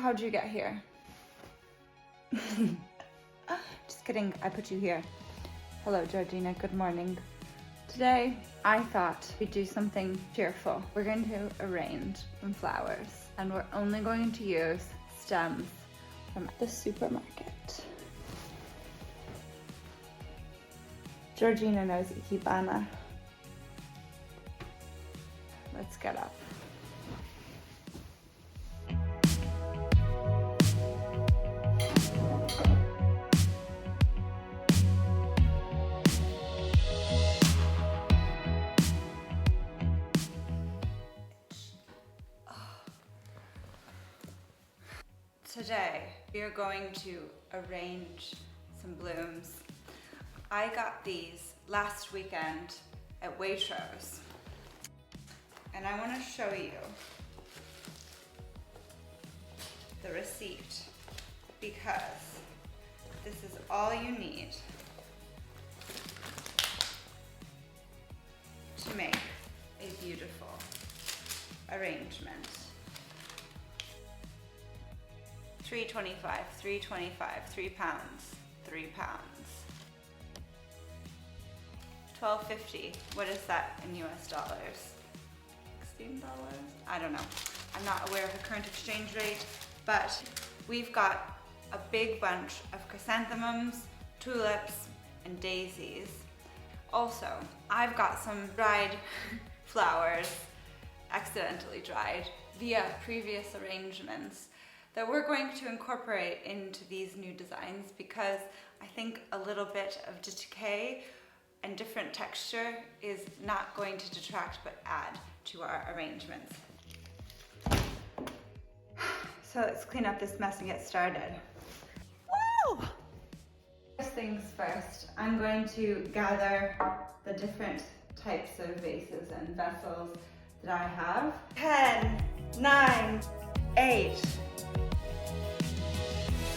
how'd you get here? Just kidding, I put you here. Hello, Georgina, good morning. Today, I thought we'd do something cheerful. We're going to arrange some flowers, and we're only going to use stems from the supermarket. Georgina knows Ikebana. Let's get up. Today, we are going to arrange some blooms. I got these last weekend at Waitrose, and I want to show you the receipt because this is all you need to make a beautiful arrangement. $3.25, $3.25, £3, £3. $12.50. What is that in US dollars? $16? I don't know. I'm not aware of the current exchange rate, but we've got a big bunch of chrysanthemums, tulips, and daisies. Also, I've got some dried flowers, accidentally dried, via previous arrangements that we're going to incorporate into these new designs because I think a little bit of decay and different texture is not going to detract but add to our arrangements. So let's clean up this mess and get started. Woo! First things first, I'm going to gather the different types of vases and vessels that I have. 10, 9, 8,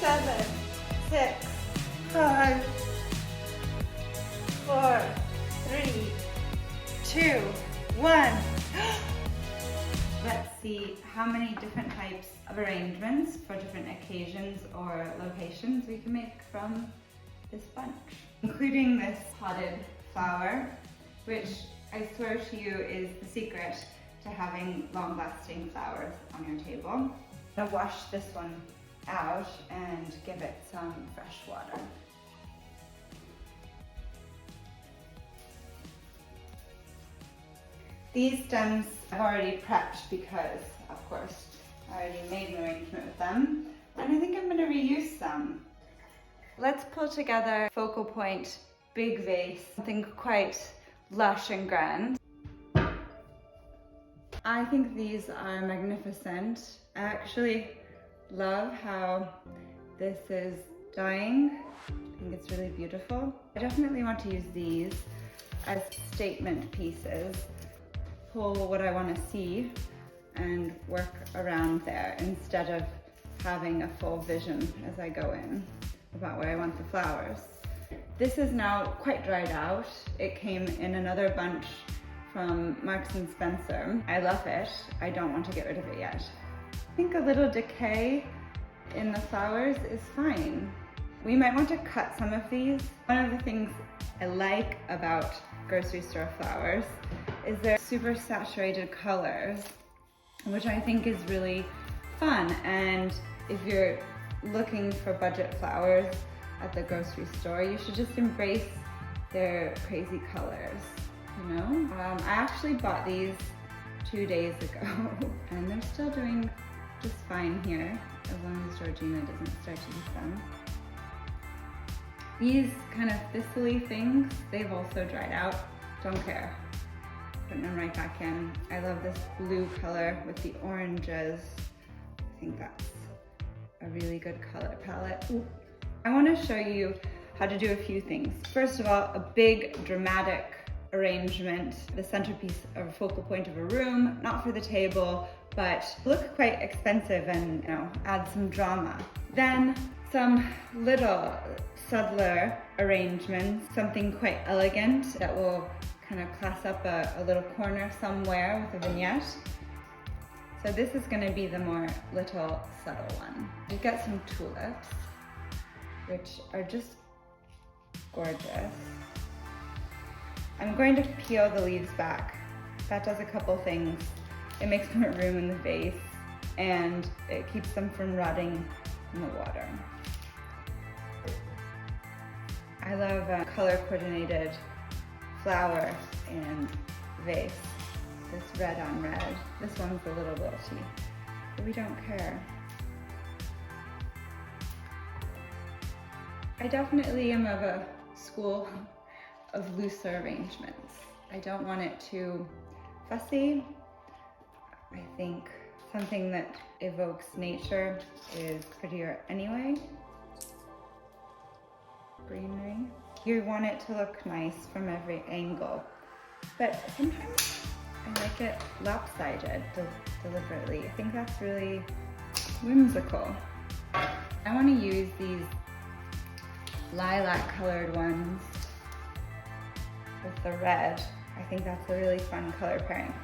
7, 6, 5, 4, 3, 2, 1. Let's see how many different types of arrangements for different occasions or locations we can make from this bunch, including this potted flower, which I swear to you is the secret to having long-lasting flowers on your table. I'm gonna wash this one out and give it some fresh water. These stems I've already prepped because, of course, I already made an arrangement with them, and I think I'm gonna reuse some. Let's pull together focal point, big vase, something quite lush and grand. I think these are magnificent. I actually love how this is dying. I think it's really beautiful. I definitely want to use these as statement pieces, pull what I want to see and work around there instead of having a full vision as I go in about where I want the flowers. This is now quite dried out. It came in another bunch from Marks & Spencer. I love it. I don't want to get rid of it yet. I think a little decay in the flowers is fine. We might want to cut some of these. One of the things I like about grocery store flowers is their super saturated colors, which I think is really fun. And if you're looking for budget flowers at the grocery store, you should just embrace their crazy colors, you know? I actually bought these 2 days ago and they're still doing just fine here, as long as Georgina doesn't start to eat them. These kind of thistly things, they've also dried out. Don't care. Putting them right back in. I love this blue color with the oranges. I think that's a really good color palette. Ooh. I want to show you how to do a few things. First of all, a big dramatic arrangement, the centerpiece or focal point of a room, not for the table, but look quite expensive and, you know, add some drama. Then some little subtler arrangements, something quite elegant that will kind of class up a little corner somewhere with a vignette. So this is gonna be the more little subtle one. You get some tulips, which are just gorgeous. I'm going to peel the leaves back. That does a couple things. It makes more room in the vase, and it keeps them from rotting in the water. I love a color coordinated flower and vase. This red on red. This one's a little wilty, but we don't care. I definitely am of a school of looser arrangements. I don't want it too fussy. I think something that evokes nature is prettier anyway. Greenery. You want it to look nice from every angle, but sometimes I like it lopsided deliberately. I think that's really whimsical. I want to use these lilac colored ones with the red. I think that's a really fun color pairing.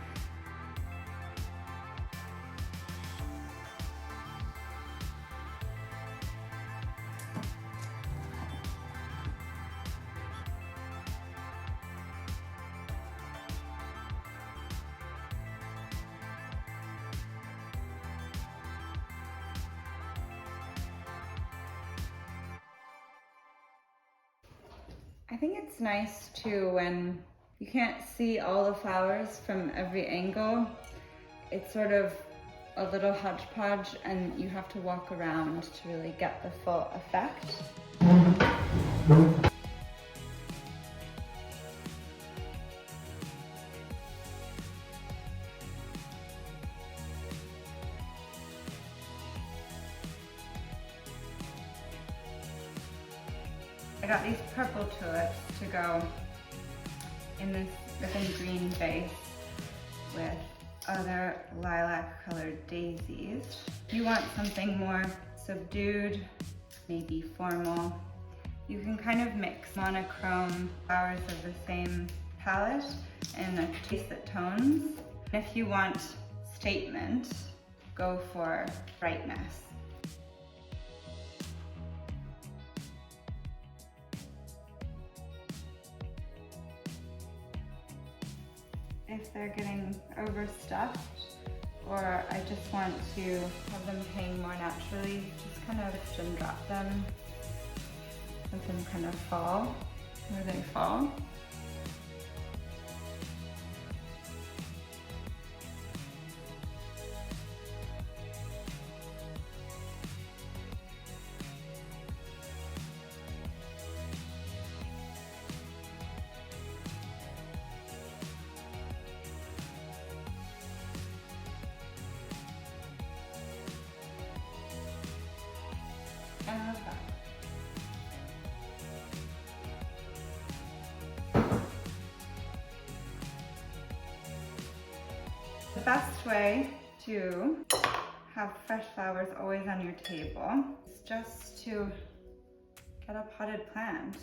I think it's nice too when you can't see all the flowers from every angle. It's sort of a little hodgepodge and you have to walk around to really get the full effect. I got these purple tulips to go in this ribbon green vase with other lilac colored daisies. If you want something more subdued, maybe formal, you can kind of mix monochrome flowers of the same palette and a taste that tones. If you want statement, go for brightness. If they're getting overstuffed, or I just want to have them hang more naturally, just kind of lift and drop them, let them kind of fall where they fall. I love that. The best way to have fresh flowers always on your table is just to get a potted plant.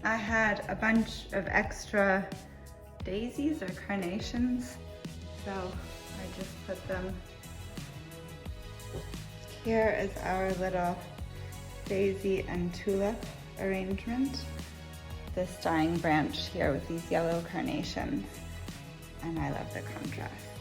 I had a bunch of extra daisies or carnations, so I just put them. Here is our little daisy and tulip arrangement. This dying branch here with these yellow carnations, and I love the contrast.